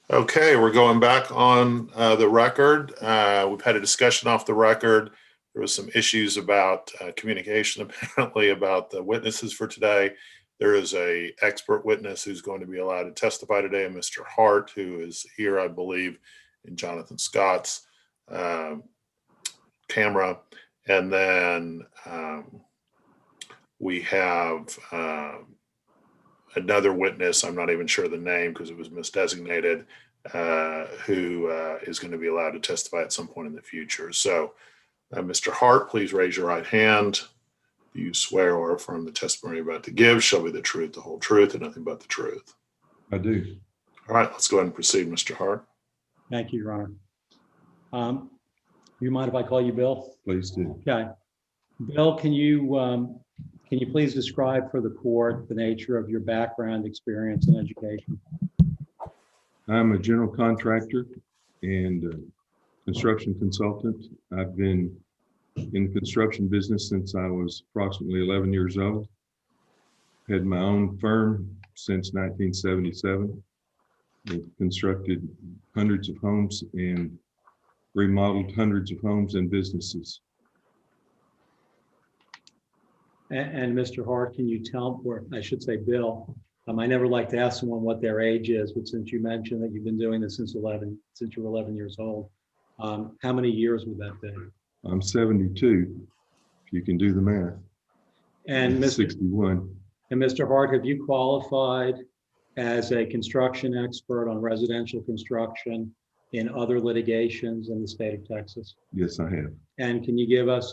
Okay, we're going back on the record. We've had a discussion off the record. There was some issues about communication, apparently, about the witnesses for today. There is a expert witness who's going to be allowed to testify today, Mr. Hart, who is here, I believe, in Jonathan Scott's camera. And then we have another witness, I'm not even sure the name because it was misdesignated, who is going to be allowed to testify at some point in the future. So, Mr. Hart, please raise your right hand. Do you swear or affirm the testimony you're about to give shall be the truth, the whole truth, and nothing but the truth? I do. All right, let's go ahead and proceed, Mr. Hart. Thank you, Your Honor. You mind if I call you Bill? Please do. Okay. Bill, can you please describe for the court the nature of your background, experience, and education? I'm a general contractor and construction consultant. I've been in the construction business since I was approximately 11 years old. Had my own firm since 1977. I've constructed hundreds of homes and remodeled hundreds of homes and businesses. And Mr. Hart, can you tell, or I should say Bill, I never like to ask someone what their age is, but since you mentioned that you've been doing this since you were 11 years old, how many years would that be? I'm 72, if you can do the math. And Mr. 61. And Mr. Hart, have you qualified as a construction expert on residential construction in other litigations in the state of Texas? Yes, I have. And can you give us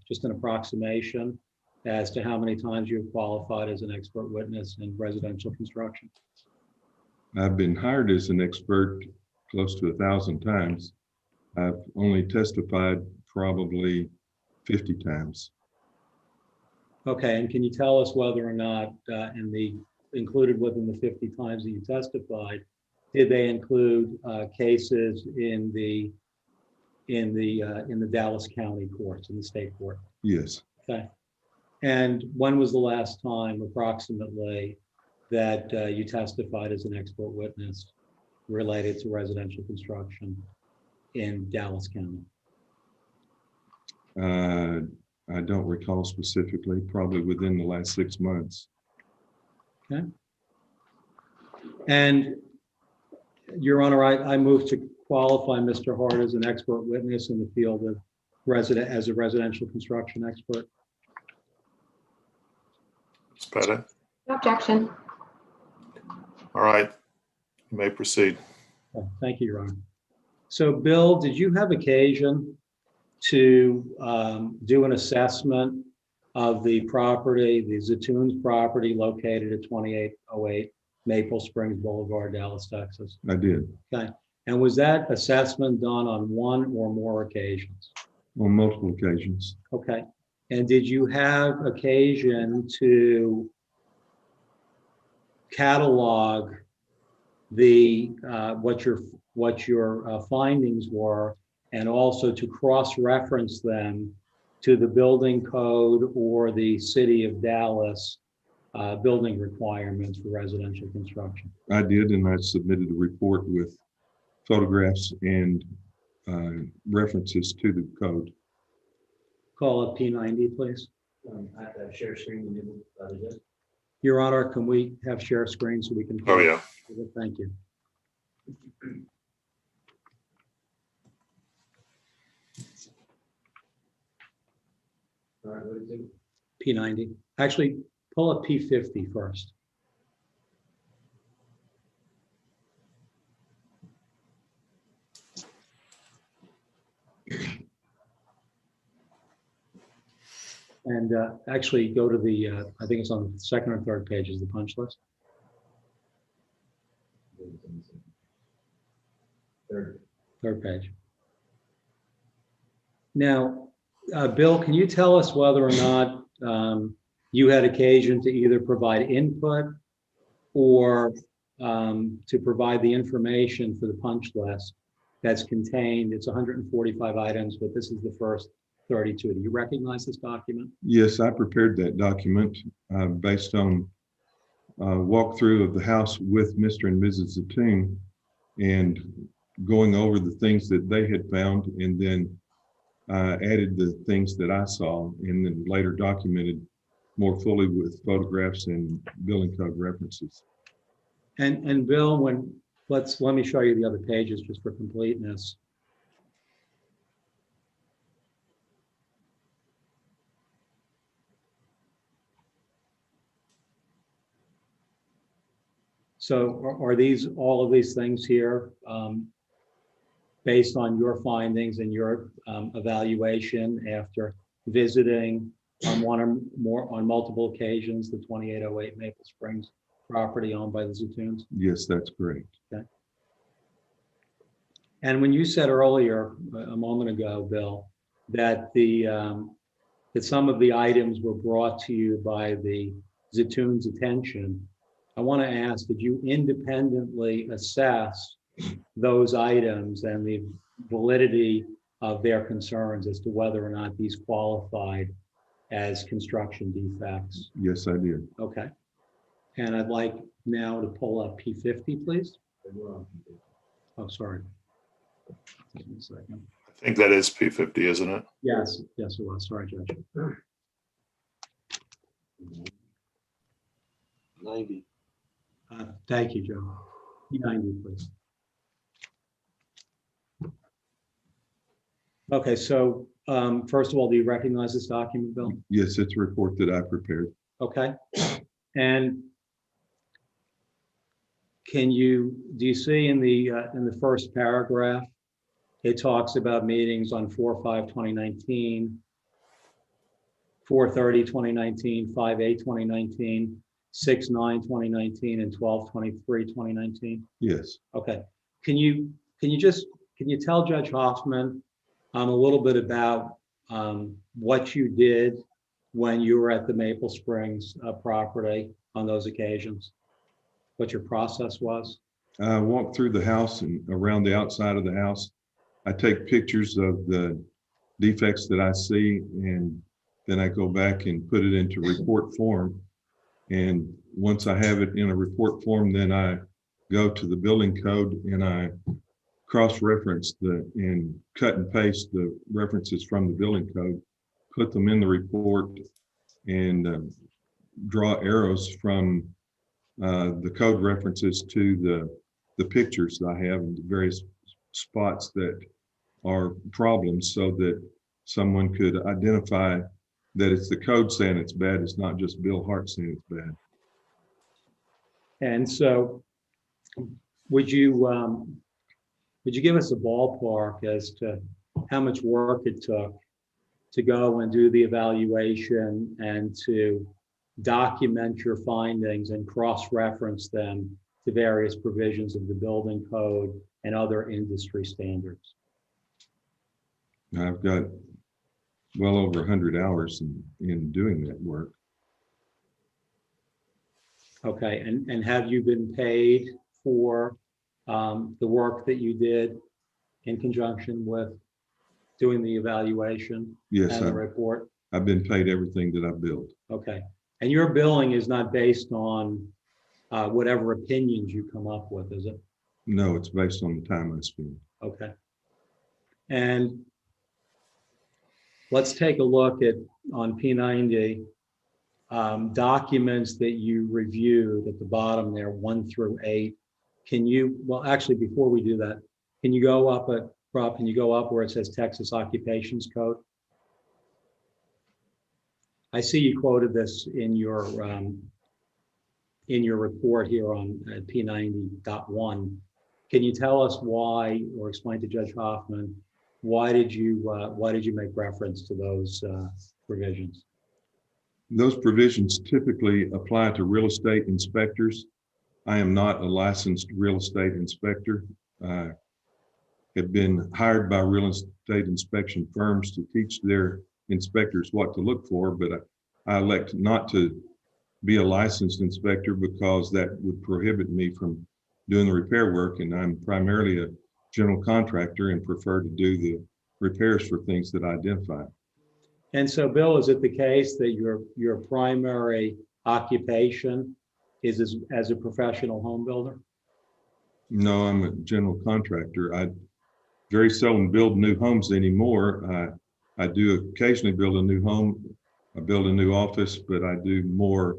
just an approximation as to how many times you've qualified as an expert witness in residential construction? I've been hired as an expert close to 1,000 times. I've only testified probably 50 times. Okay, and can you tell us whether or not included within the 50 times that you testified, did they include cases in the Dallas County courts, in the state court? Yes. Okay. And when was the last time, approximately, that you testified as an expert witness related to residential construction in Dallas County? I don't recall specifically, probably within the last 6 months. Okay. And Your Honor, I move to qualify Mr. Hart as an expert witness in the field of as a residential construction expert. Ms. Pettit? No objection. All right, you may proceed. Oh, thank you, Your Honor. So, Bill, did you have occasion to do an assessment of the property, the Zatoun's property located at 2808 Maple Springs Boulevard, Dallas, Texas? I did. Okay. And was that assessment done on one or more occasions? On multiple occasions. Okay. And did you have occasion to catalog the what your findings were, and also to cross-reference them to the building code or the city of Dallas building requirements for residential construction? I did, and I submitted a report with photographs and references to the code. Call up P90, please. I have to share screen. Your Honor, can we have share screen so we can? Oh, yeah. Thank you. All right, what is it? P90. Actually, pull up P50 first. And actually go to the, I think it's on the second or third page is the punch list. Third page. Now, Bill, can you tell us whether or not you had occasion to either provide input or to provide the information for the punch list that's contained? It's 145 items, but this is the first 32. Do you recognize this document? Yes, I prepared that document based on a walkthrough of the house with Mr. and Mrs. Zatoun and going over the things that they had found, and then added the things that I saw, and then later documented more fully with photographs and building code references. And Bill, let me show you the other pages just for completeness. So are these, all of these things here, based on your findings and your evaluation after visiting on one or more, on multiple occasions, the 2808 Maple Springs property owned by the Zatoons? Yes, that's correct. Okay. And when you said earlier, a moment ago, Bill, that that some of the items were brought to you by the Zatoons' attention, I want to ask, did you independently assess those items and the validity of their concerns as to whether or not these qualified as construction defects? Yes, I did. Okay. And I'd like now to pull up P50, please. Oh, sorry. Give me a second. I think that is P50, isn't it? Yes, yes, it was. Sorry, Judge. 90. Thank you, Joe. P90, please. Okay, so first of all, do you recognize this document, Bill? Yes, it's a report that I prepared. Okay. And do you see in the first paragraph, it talks about meetings on 4/5/2019, 4/30/2019, 5/8/2019, 6/9/2019, and 12/23/2019? Yes. Okay. Can you tell Judge Hoffman a little bit about what you did when you were at the Maple Springs property on those occasions? What your process was? I walk through the house and around the outside of the house. I take pictures of the defects that I see, and then I go back and put it into report form. And once I have it in a report form, then I go to the building code and I cross-reference and cut and paste the references from the building code, put them in the report, and draw arrows from the code references to the pictures that I have in the various spots that are problems, so that someone could identify that it's the code saying it's bad. It's not just Bill Hart saying it's bad. And so would you give us a ballpark as to how much work it took to go and do the evaluation and to document your findings and cross-reference them to various provisions of the building code and other industry standards? I've got well over 100 hours in doing that work. Okay, and have you been paid for the work that you did in conjunction with doing the evaluation? Yes, and the report? I've been paid everything that I've billed. Okay, and your billing is not based on whatever opinions you come up with, is it? No, it's based on the time I spend. Okay. And let's take a look at, on P90, documents that you reviewed at the bottom there, 1 through 8. Can you, well, actually, before we do that, can you go up Rob, can you go up where it says Texas Occupations Code? I see you quoted this in your report here on P90.1. Can you tell us why, or explain to Judge Hoffman, why did you make reference to those provisions? Those provisions typically apply to real estate inspectors. I am not a licensed real estate inspector. I have been hired by real estate inspection firms to teach their inspectors what to look for, but I elect not to be a licensed inspector because that would prohibit me from doing the repair work, and I'm primarily a general contractor and prefer to do the repairs for things that I identify. And so, Bill, is it the case that your primary occupation is as a professional home builder? No, I'm a general contractor. I very seldom build new homes anymore. I do occasionally build a new home. I build a new office, but I do more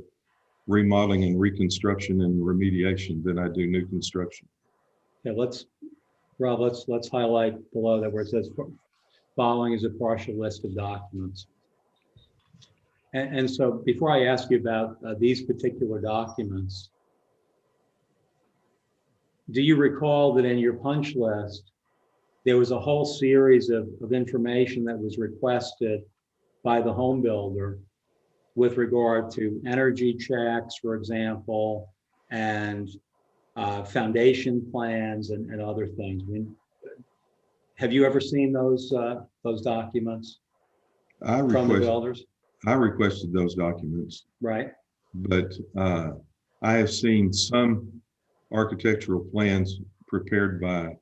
remodeling and reconstruction and remediation than I do new construction. Yeah, Rob, let's highlight below that where it says following is a partial list of documents. And so before I ask you about these particular documents, do you recall that in your punch list, there was a whole series of information that was requested by the home builder with regard to energy checks, for example, and foundation plans and other things? I mean, have you ever seen those documents from the builders? I requested those documents, Right. but I have seen some architectural plans prepared by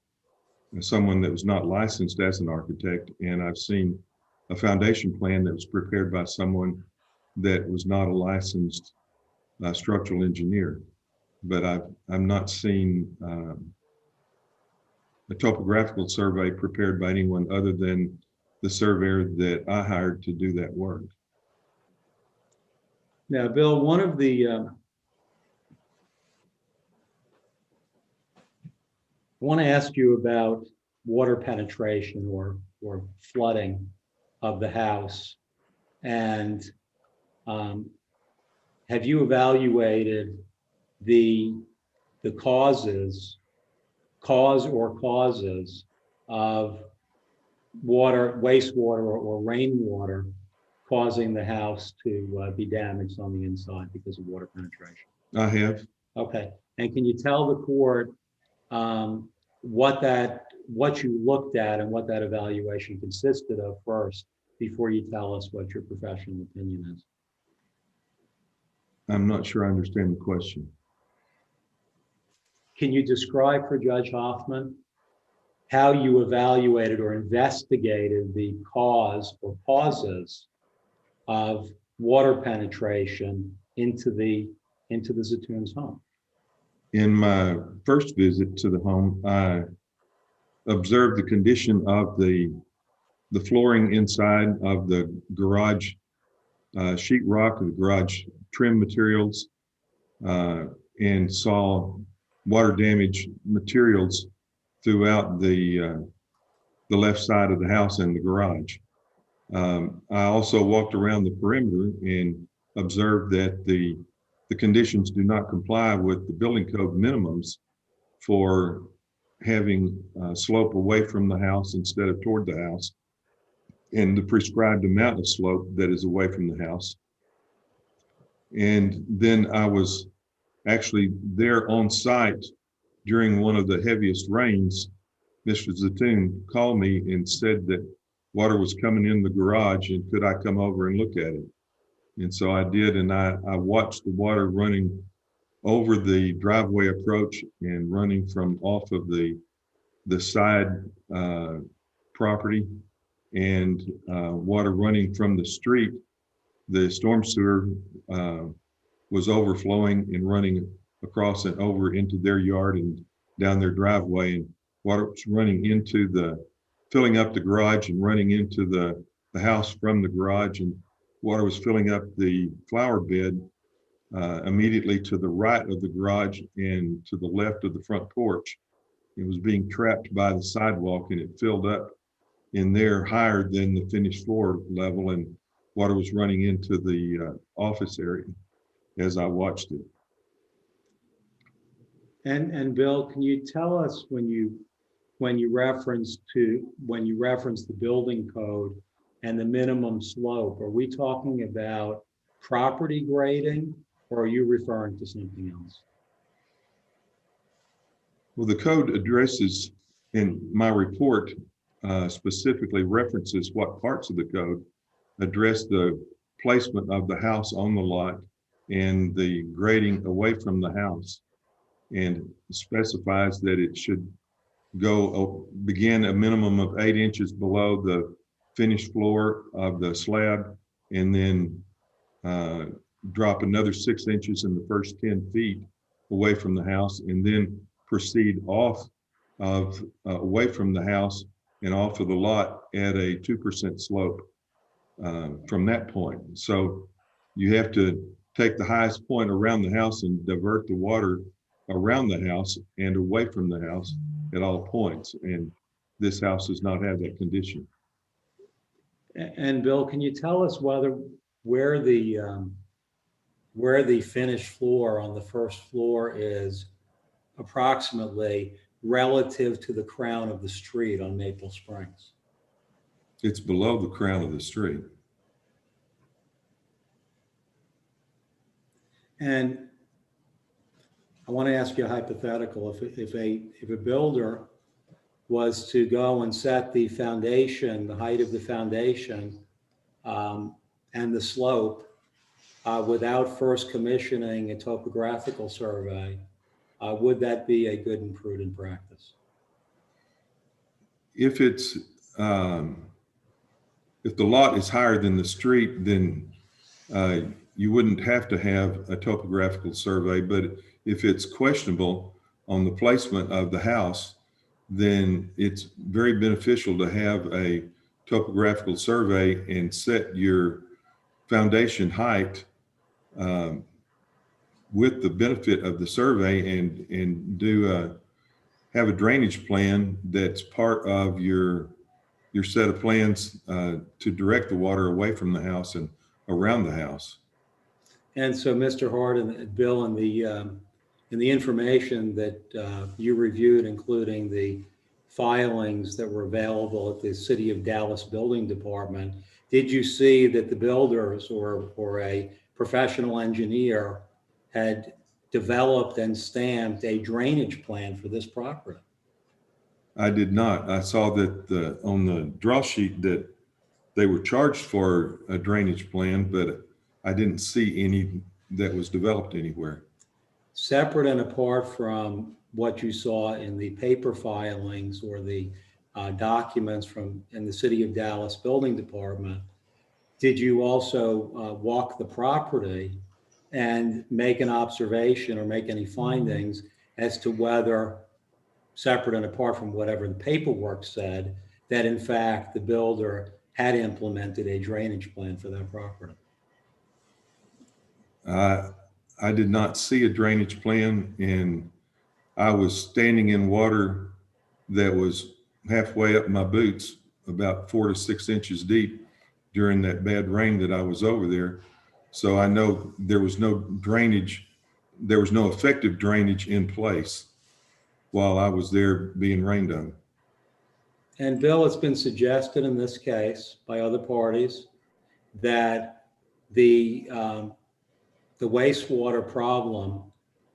someone that was not licensed as an architect, and I've seen a foundation plan that was prepared by someone that was not a licensed structural engineer. But I've not seen a topographical survey prepared by anyone other than the surveyor that I hired to do that work. Now, Bill, one of the I want to ask you about water penetration or flooding of the house. And have you evaluated the causes of water, wastewater or rainwater causing the house to be damaged on the inside because of water penetration? I have. Okay. And can you tell the court what you looked at and what that evaluation consisted of first before you tell us what your professional opinion is? I'm not sure I understand the question. Can you describe for Judge Hoffman how you evaluated or investigated the cause or causes of water penetration into the Zatoun's home? In my first visit to the home, I observed the condition of the flooring inside of the garage sheetrock, the garage trim materials, and saw water damage materials throughout the left side of the house and the garage. I also walked around the perimeter and observed that the conditions do not comply with the building code minimums for having slope away from the house instead of toward the house, and the prescribed amount of slope that is away from the house. And then I was actually there on site during one of the heaviest rains. Mr. Zatoun called me and said that water was coming in the garage and could I come over and look at it? And so I did, and I watched the water running over the driveway approach and running from off of the side property, and water running from the street. The storm sewer was overflowing and running across and over into their yard and down their driveway, and water was running into filling up the garage and running into the house from the garage, and water was filling up the flower bed immediately to the right of the garage and to the left of the front porch. It was being trapped by the sidewalk, and it filled up in there higher than the finished floor level, and water was running into the office area as I watched it. And Bill, can you tell us when you reference the building code and the minimum slope, are we talking about property grading, or are you referring to something else? Well, the code addresses, in my report, specifically references what parts of the code address the placement of the house on the lot and the grading away from the house, and specifies that it should begin a minimum of 8 inches below the finished floor of the slab, and then drop another 6 inches in the first 10 feet away from the house, and then proceed off of, away from the house and off of the lot at a 2% slope from that point. So you have to take the highest point around the house and divert the water around the house and away from the house at all points. And this house does not have that condition. And Bill, can you tell us where the finished floor on the first floor is approximately relative to the crown of the street on Maple Springs? It's below the crown of the street. And I want to ask you a hypothetical. If a builder was to go and set the foundation, the height of the foundation, and the slope without first commissioning a topographical survey, would that be a good and prudent practice? If it's, if the lot is higher than the street, then you wouldn't have to have a topographical survey. But if it's questionable on the placement of the house, then it's very beneficial to have a topographical survey and set your foundation height with the benefit of the survey, and do have a drainage plan that's part of your set of plans to direct the water away from the house and around the house. And so, Mr. Hart and Bill, in the information that you reviewed, including the filings that were available at the City of Dallas Building Department, did you see that the builders or a professional engineer had developed and stamped a drainage plan for this property? I did not. I saw that on the draw sheet that they were charged for a drainage plan, but I didn't see any that was developed anywhere. Separate and apart from what you saw in the paper filings or the documents in the City of Dallas Building Department, did you also walk the property and make an observation or make any findings as to whether, separate and apart from whatever the paperwork said, that in fact the builder had implemented a drainage plan for that property? I did not see a drainage plan, and I was standing in water that was halfway up my boots, about 4 to 6 inches deep during that bad rain that I was over there. So I know there was no drainage, there was no effective drainage in place while I was there being rained on. And Bill, it's been suggested in this case by other parties that the wastewater problem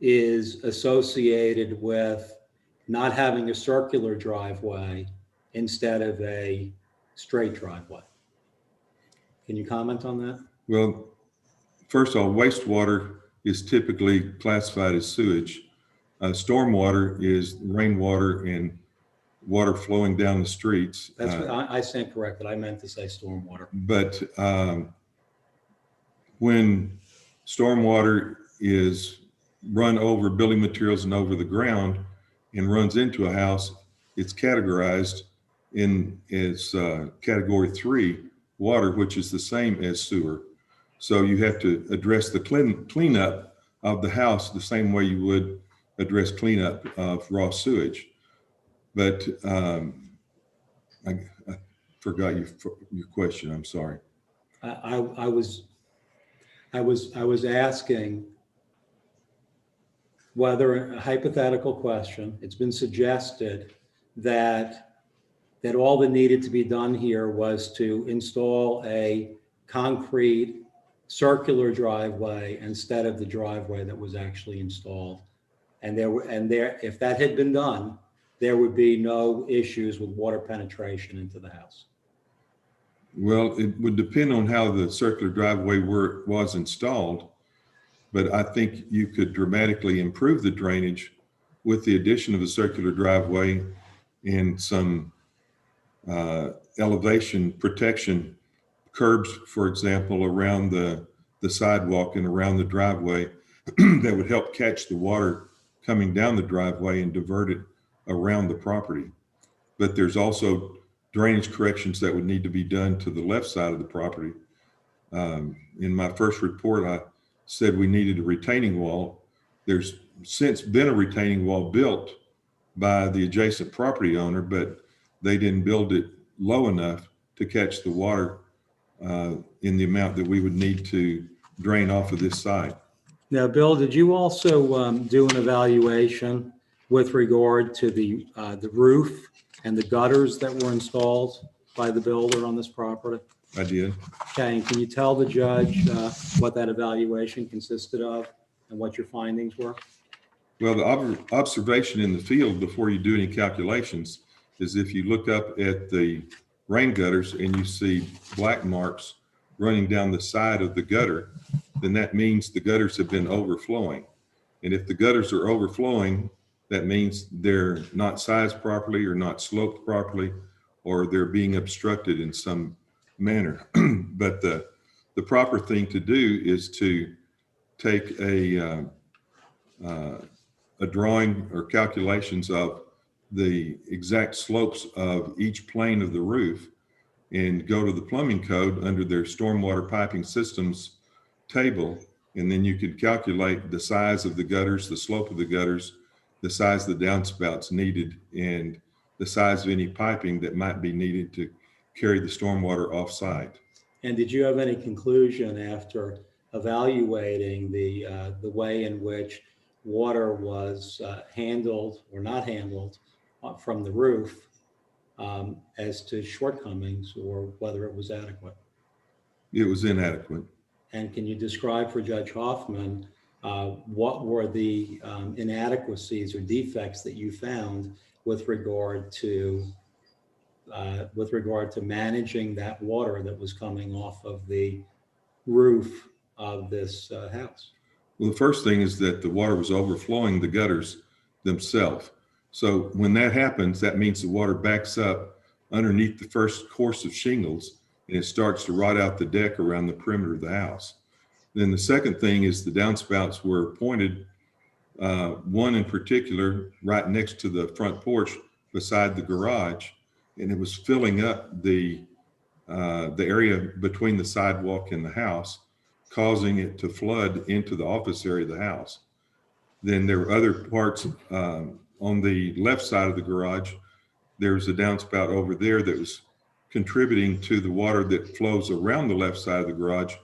is associated with not having a circular driveway instead of a straight driveway. Can you comment on that? Well, first of all, wastewater is typically classified as sewage. Stormwater is rainwater and water flowing down the streets. That's what I stand corrected. I meant to say stormwater. But when stormwater is run over building materials and over the ground and runs into a house, it's categorized as category 3 water, which is the same as sewer. So you have to address the cleanup of the house the same way you would address cleanup of raw sewage. But I forgot your question. I'm sorry. I was asking whether a hypothetical question. It's been suggested that all that needed to be done here was to install a concrete circular driveway instead of the driveway that was actually installed. And if that had been done, there would be no issues with water penetration into the house. Well, it would depend on how the circular driveway was installed, but I think you could dramatically improve the drainage with the addition of a circular driveway and some elevation protection curbs, for example, around the sidewalk and around the driveway that would help catch the water coming down the driveway and divert it around the property. But there's also drainage corrections that would need to be done to the left side of the property. In my first report, I said we needed a retaining wall. There's since been a retaining wall built by the adjacent property owner, but they didn't build it low enough to catch the water in the amount that we would need to drain off of this site. Now, Bill, did you also do an evaluation with regard to the roof and the gutters that were installed by the builder on this property? I did. Okay, and can you tell the judge what that evaluation consisted of and what your findings were? Well, the observation in the field before you do any calculations is if you look up at the rain gutters and you see black marks running down the side of the gutter, then that means the gutters have been overflowing. And if the gutters are overflowing, that means they're not sized properly or not sloped properly, or they're being obstructed in some manner. But the proper thing to do is to take a drawing or calculations of the exact slopes of each plane of the roof and go to the plumbing code under their stormwater piping systems table. And then you can calculate the size of the gutters, the slope of the gutters, the size of the downspouts needed, and the size of any piping that might be needed to carry the stormwater off-site. And did you have any conclusion after evaluating the way in which water was handled or not handled from the roof as to shortcomings or whether it was adequate? It was inadequate. And can you describe for Judge Hoffman what were the inadequacies or defects that you found with regard to managing that water that was coming off of the roof of this house? Well, the first thing is that the water was overflowing the gutters themselves. So when that happens, that means the water backs up underneath the first course of shingles and it starts to rot out the deck around the perimeter of the house. Then the second thing is the downspouts were pointed, one in particular right next to the front porch beside the garage, and it was filling up the area between the sidewalk and the house, causing it to flood into the office area of the house. Then there were other parts on the left side of the garage. There's a downspout over there that was contributing to the water that flows around the left side of the garage,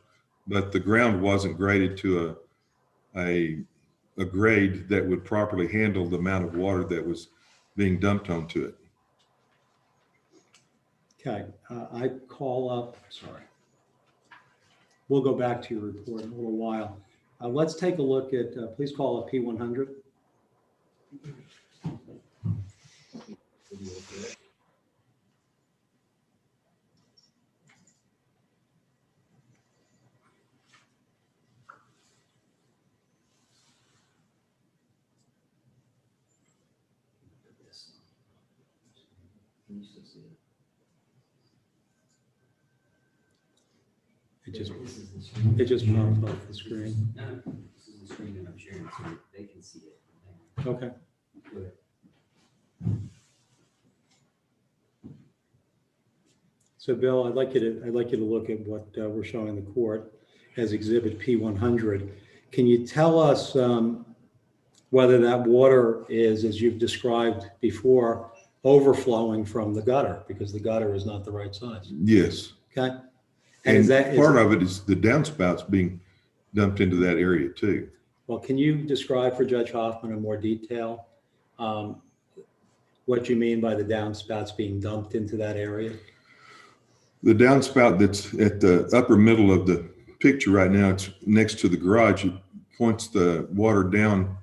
but the ground wasn't graded to a grade that would properly handle the amount of water that was being dumped onto it. Okay, I call up, sorry. We'll go back to your report in a little while. Let's take a look at, please call up P100. Can you still see it? It just, This is the screen. it just popped off the screen. No, this is the screen that I'm sharing, so they can see it. Okay. Go ahead. So Bill, I'd like you to look at what we're showing the court as Exhibit P100. Can you tell us whether that water is, as you've described before, overflowing from the gutter because the gutter is not the right size? Yes. Okay. And is that part of it is the downspouts being dumped into that area too. Well, can you describe for Judge Hoffman in more detail what you mean by the downspouts being dumped into that area? The downspout that's at the upper middle of the picture right now, it's next to the garage. It points the water down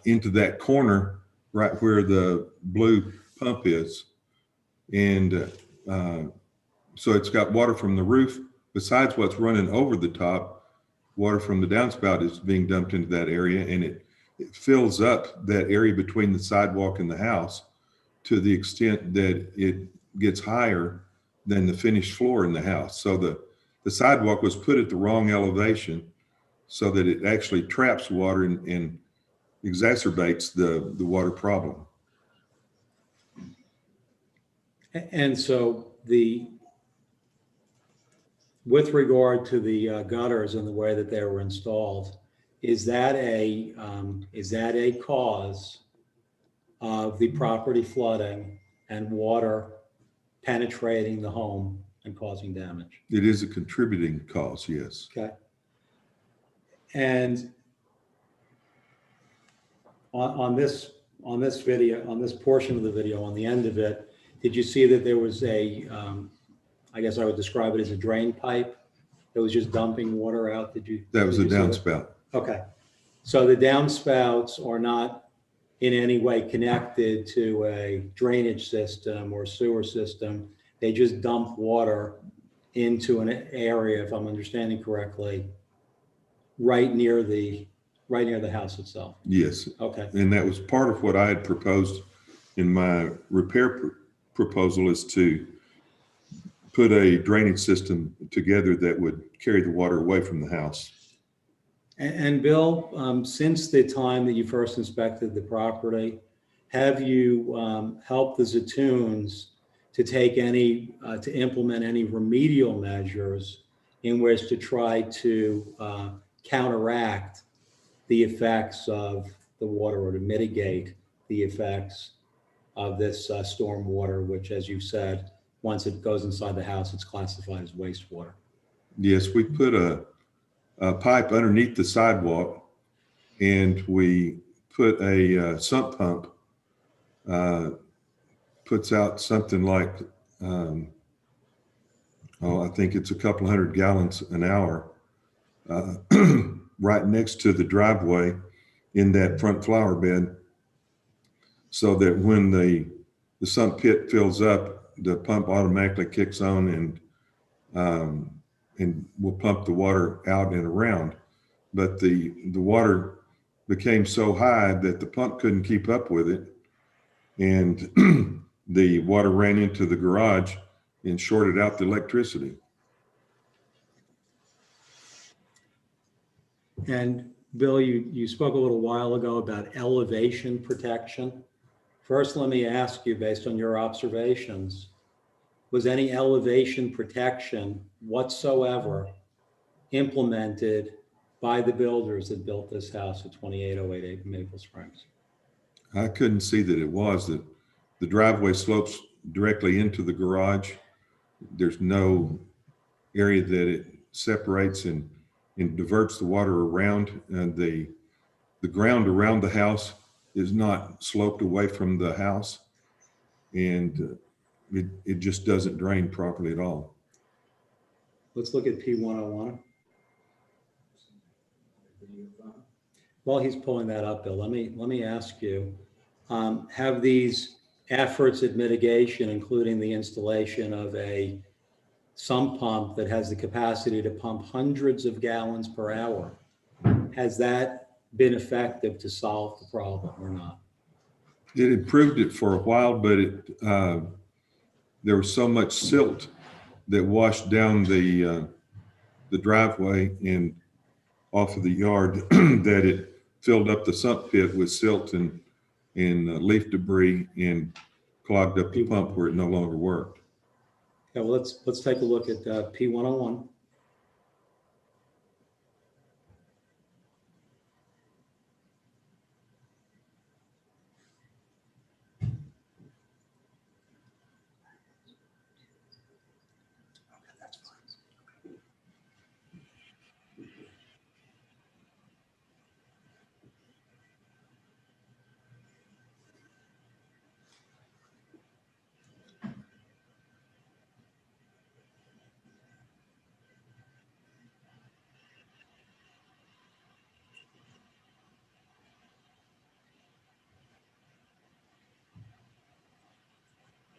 into that corner right where the blue pump is. And so it's got water from the roof. Besides what's running over the top, water from the downspout is being dumped into that area, and it fills up that area between the sidewalk and the house to the extent that it gets higher than the finished floor in the house. So the sidewalk was put at the wrong elevation so that it actually traps water and exacerbates the water problem. And so with regard to the gutters and the way that they were installed, is that a cause of the property flooding and water penetrating the home and causing damage? It is a contributing cause, yes. Okay. And on this video, on this portion of the video, on the end of it, did you see that there was a, I guess I would describe it as a drain pipe that was just dumping water out? That was a did you see that? downspout. Okay. So the downspouts are not in any way connected to a drainage system or sewer system. They just dump water into an area, if I'm understanding correctly, right near the house itself. Yes. Okay. And that was part of what I had proposed in my repair proposal, is to put a drainage system together that would carry the water away from the house. And Bill, since the time that you first inspected the property, have you helped the Zatoons to take to implement any remedial measures in which to try to counteract the effects of the water, or to mitigate the effects of this storm water, which, as you said, once it goes inside the house, it's classified as wastewater? Yes, we put a pipe underneath the sidewalk, and we put a sump pump, puts out something like, I think it's a couple hundred gallons an hour, right next to the driveway in that front flower bed, so that when the sump pit fills up, the pump automatically kicks on and will pump the water out and around. But the water became so high that the pump couldn't keep up with it, and the water ran into the garage and shorted out the electricity. And Bill, you spoke a little while ago about elevation protection. First, let me ask you, based on your observations, was any elevation protection whatsoever implemented by the builders that built this house at 28088 Maple Springs? I couldn't see that it was. That the driveway slopes directly into the garage. There's no area that it separates and diverts the water around, and the ground around the house is not sloped away from the house, and it just doesn't drain properly at all. Let's look at P101. While he's pulling that up, Bill, let me ask you, have these efforts at mitigation, including the installation of a sump pump that has the capacity to pump hundreds of gallons per hour, has that been effective to solve the problem or not? It improved it for a while, but there was so much silt that washed down the driveway and off of the yard that it filled up the sump pit with silt and leaf debris, and clogged up the pump where it no longer worked. Yeah, well, let's take a look at P101.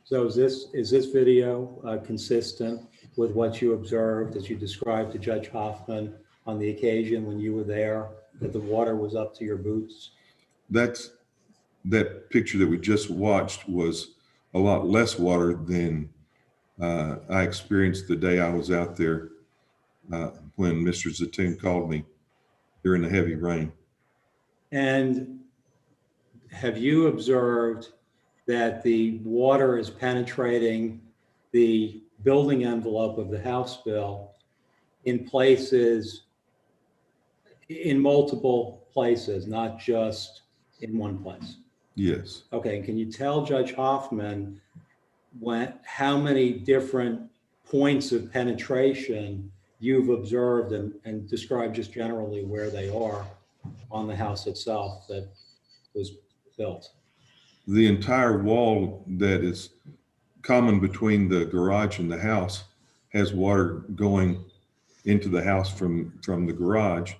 So is this video consistent with what you observed as you described to Judge Hoffman on the occasion when you were there, that the water was up to your boots? That picture that we just watched was a lot less water than I experienced the day I was out there when Mr. Zatoon called me during the heavy rain. And have you observed that the water is penetrating the building envelope of the house, Bill, in places, in multiple places, not just in one place? Yes. Okay, and can you tell Judge Hoffman how many different points of penetration you've observed, and describe just generally where they are on the house itself that was built? The entire wall that is common between the garage and the house has water going into the house from the garage.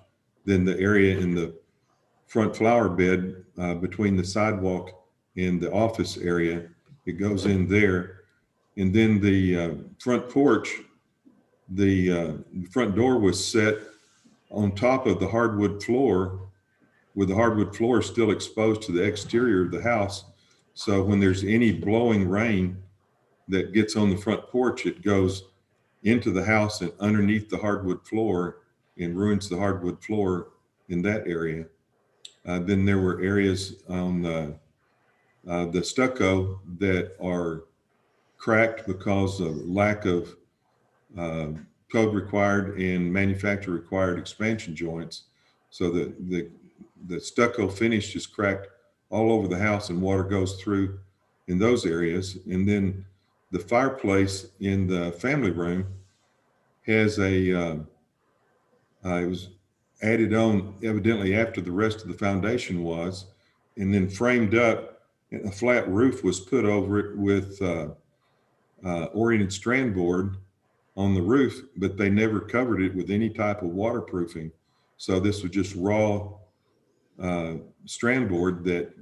Then the area in the front flower bed between the sidewalk and the office area, it goes in there. And then the front porch, the front door was set on top of the hardwood floor, with the hardwood floor still exposed to the exterior of the house. So when there's any blowing rain that gets on the front porch, it goes into the house and underneath the hardwood floor and ruins the hardwood floor in that area. Then there were areas on the stucco that are cracked because of lack of code required and manufacturer required expansion joints. So the stucco finish is cracked all over the house and water goes through in those areas. And then the fireplace in the family room has it was added on evidently after the rest of the foundation was, and then framed up, and a flat roof was put over it with oriented strand board on the roof, but they never covered it with any type of waterproofing. So this was just raw strand board that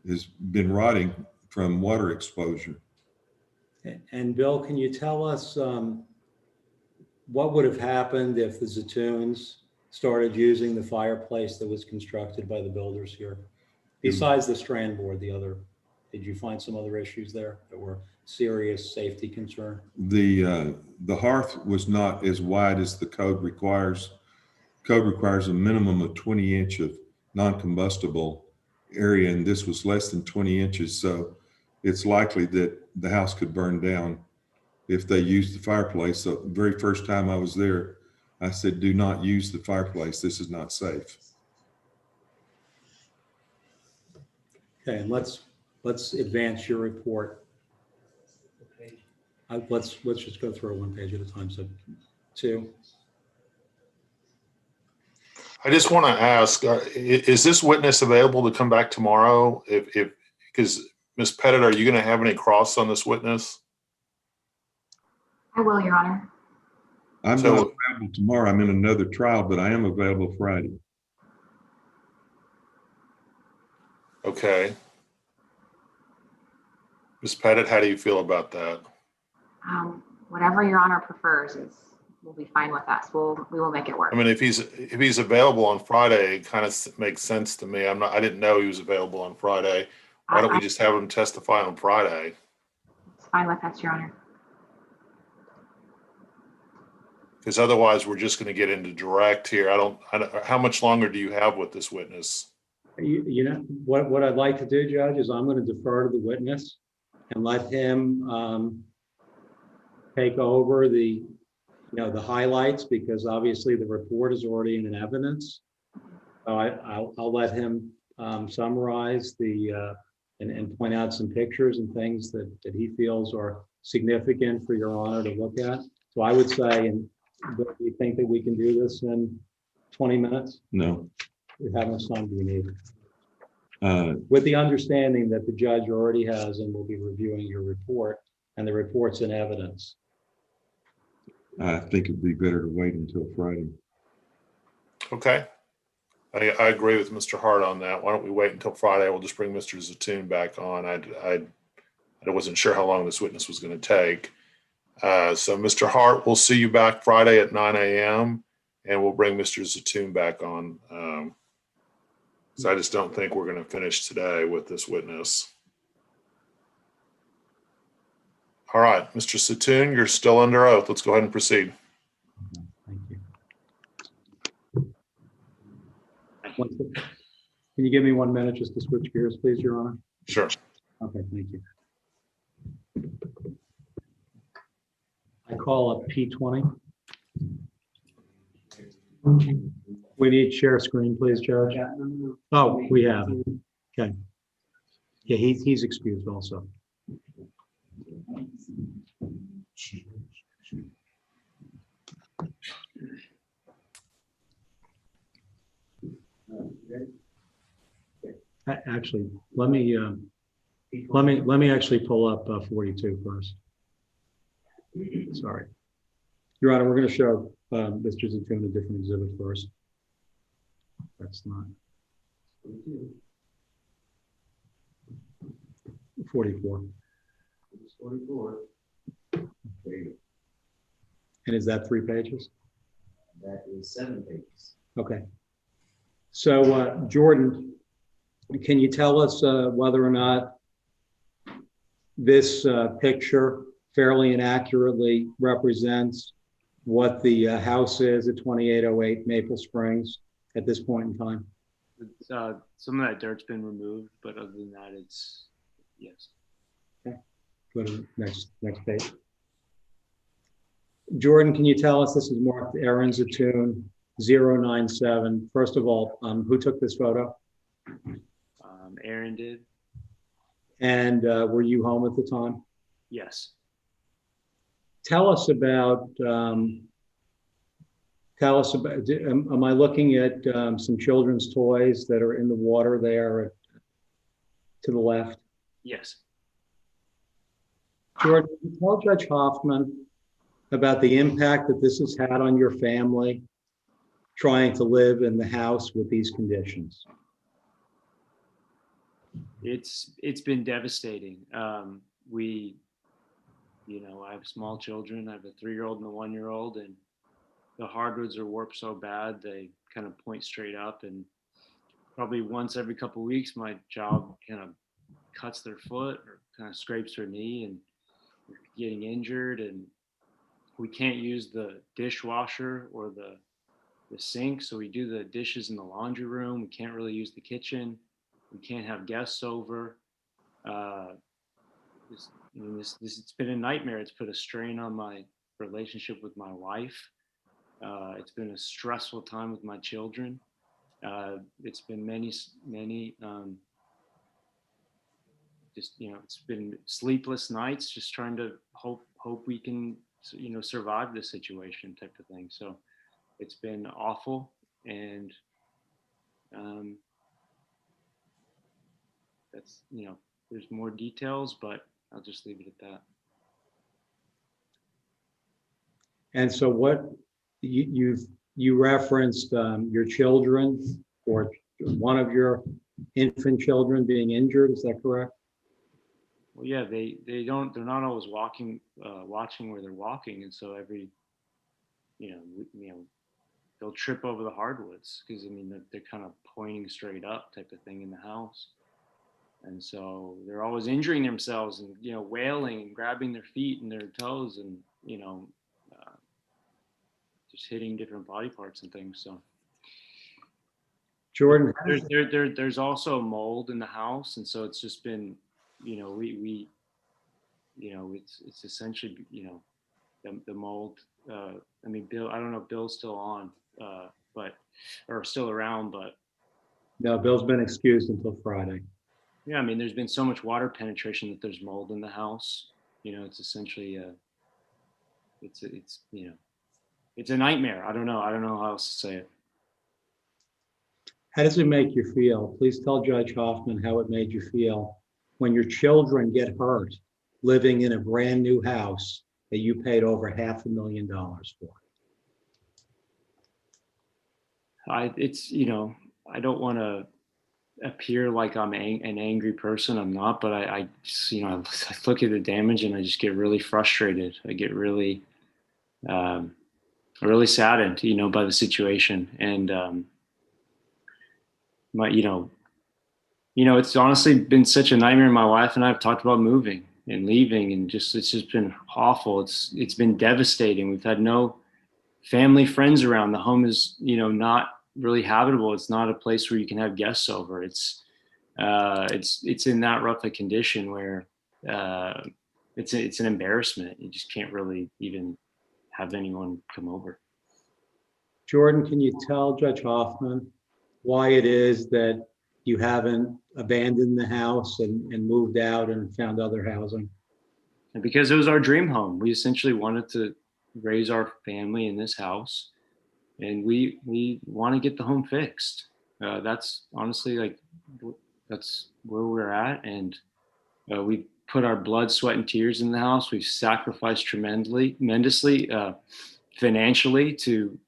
has been rotting from water exposure. And Bill, can you tell us what would have happened if the Zatoons started using the fireplace that was constructed by the builders here? Besides the strand board, did you find some other issues there that were serious safety concern? The hearth was not as wide as the code requires. Code requires a minimum of 20 inch of non-combustible area, and this was less than 20 inches. So it's likely that the house could burn down if they used the fireplace. So the very first time I was there, I said, do not use the fireplace. This is not safe. Okay, and let's advance your report. Let's just go through it one page at a time. So 2. I just want to ask, is this witness available to come back tomorrow? Because Ms. Pettit, are you going to have any cross on this witness? I will, Your Honor. I'm not available tomorrow. I'm in another trial, but I am available Friday. Okay. Ms. Pettit, how do you feel about that? Whatever Your Honor prefers will be fine with us. We will make it work. I mean, if he's available on Friday, it kind of makes sense to me. I didn't know he was available on Friday. Why don't we just have him testify on Friday? It's fine with us, Your Honor. Because otherwise we're just going to get into direct here. How much longer do you have with this witness? You know, what I'd like to do, Judge, is I'm going to defer to the witness and let him take over the highlights, because obviously the report is already in evidence. So I'll let him summarize and point out some pictures and things that he feels are significant for Your Honor to look at. So I would say, and do you think that we can do this in 20 minutes? No. How much time do you need? With the understanding that the judge already has and will be reviewing your report, and the report's in evidence. I think it'd be better to wait until Friday. Okay. I agree with Mr. Hart on that. Why don't we wait until Friday? We'll just bring Mr. Zatoon back on. I wasn't sure how long this witness was going to take. So Mr. Hart, we'll see you back Friday at 9 a.m. and we'll bring Mr. Zatoon back on. So I just don't think we're going to finish today with this witness. All right, Mr. Zatoon, you're still under oath. Let's go ahead and proceed. Thank you. Can you give me 1 minute just to switch gears, please, Your Honor? Sure. Okay, thank you. I call up P20. We need share screen, please, Judge. Oh, we have it. Okay. Yeah, he's excused also. Actually, let me actually pull up 42 first. Sorry. Your Honor, we're going to show Mr. Zatun a different exhibit first. That's not 44. It's 44. And is that 3 pages? That is 7 pages. Okay. So, Jordan, can you tell us whether or not this picture fairly and accurately represents what the house is at 2808 Maple Springs at this point in time? Some of that dirt's been removed, but other than that, it's yes. Okay. Go to the next page. Jordan, can you tell us, this is marked Aaron Zatun 097. First of all, who took this photo? Aaron did. And were you home at the time? Yes. Tell us about, am I looking at some children's toys that are in the water there to the left? Yes. Jordan, can you tell Judge Hoffman about the impact that this has had on your family trying to live in the house with these conditions? It's been devastating. I have small children. I have a 3-year-old and a 1-year-old, and the hardwoods are warped so bad they kind of point straight up. And probably once every couple of weeks, my child kind of cuts their foot or kind of scrapes her knee, and we're getting injured. And we can't use the dishwasher or the sink, so we do the dishes in the laundry room. We can't really use the kitchen. We can't have guests over. It's been a nightmare. It's put a strain on my relationship with my wife. It's been a stressful time with my children. It's been many, it's been sleepless nights, just trying to hope we can, survive this situation type of thing. So it's been awful. And that's, there's more details, but I'll just leave it at that. And so what you referenced your children, or one of your infant children being injured, is that correct? Well, yeah, they're not always watching where they're walking. And so they'll trip over the hardwoods because they're kind of pointing straight up type of thing in the house. And so they're always injuring themselves and, wailing and grabbing their feet and their toes and, just hitting different body parts and things. So Jordan, there's also mold in the house. And so it's just been, it's essentially, the mold, Bill, I don't know if Bill's still on, or still around, but. No, Bill's been excused until Friday. Yeah, there's been so much water penetration that there's mold in the house. It's essentially it's a nightmare. I don't know how else to say it. How does it make you feel? Please tell Judge Hoffman how it made you feel when your children get hurt living in a brand new house that you paid over $500,000 for. I don't want to appear like I'm an angry person. I'm not, but I just, I look at the damage and I just get really frustrated. I get really, really saddened, by the situation. And, it's honestly been such a nightmare. My wife and I have talked about moving and leaving, and it's just been awful. It's been devastating. We've had no family, friends around. The home is, not really habitable. It's not a place where you can have guests over. It's in that rough a condition where it's an embarrassment. You just can't really even have anyone come over. Jordan, can you tell Judge Hoffman why it is that you haven't abandoned the house and moved out and found other housing? And because it was our dream home, we essentially wanted to raise our family in this house, and we want to get the home fixed. That's honestly that's where we're at, and we put our blood, sweat, and tears in the house. We've sacrificed tremendously financially to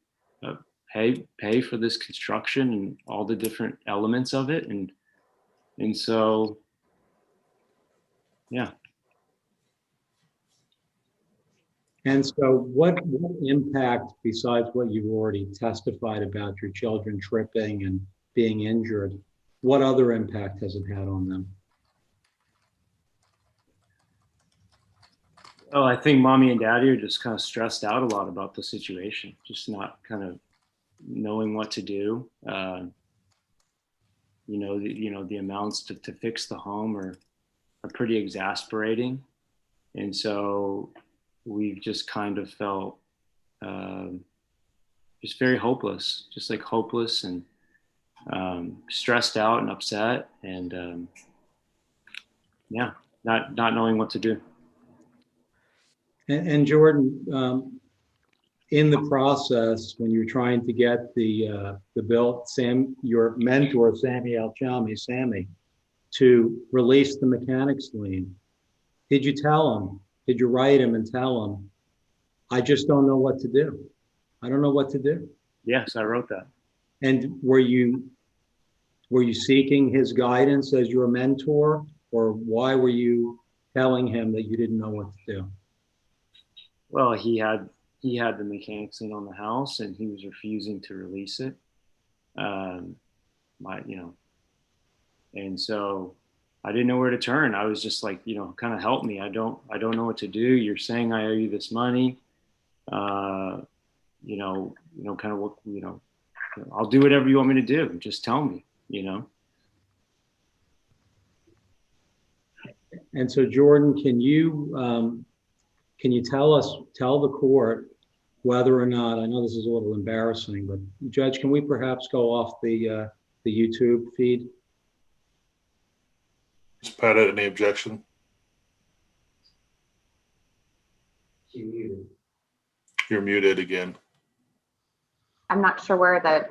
pay for this construction and all the different elements of it, and so yeah. And so what impact, besides what you've already testified about your children tripping and being injured, what other impact has it had on them? Oh, I think mommy and daddy are just kind of stressed out a lot about the situation, just not kind of knowing what to do. The amounts to fix the home are pretty exasperating. And so we've just kind of felt just very hopeless, and stressed out and upset, and not knowing what to do. And Jordan, in the process, when you're trying to get the bill, your mentor, Sammy Sammy, to release the mechanics lien, did you tell him? Did you write him and tell him, I just don't know what to do? I don't know what to do. Yes, I wrote that. And were you seeking his guidance as your mentor, or why were you telling him that you didn't know what to do? Well, he had the mechanics lien on the house, and he was refusing to release it. And so I didn't know where to turn. I was just like, kind of help me. I don't know what to do. You're saying I owe you this money. Kind of what, I'll do whatever you want me to do. Just tell me, And so, Jordan, can you tell the court whether or not, I know this is a little embarrassing, but Judge, can we perhaps go off the YouTube feed? Mr. Pettit, any objection? She muted. You're muted again. I'm not sure where the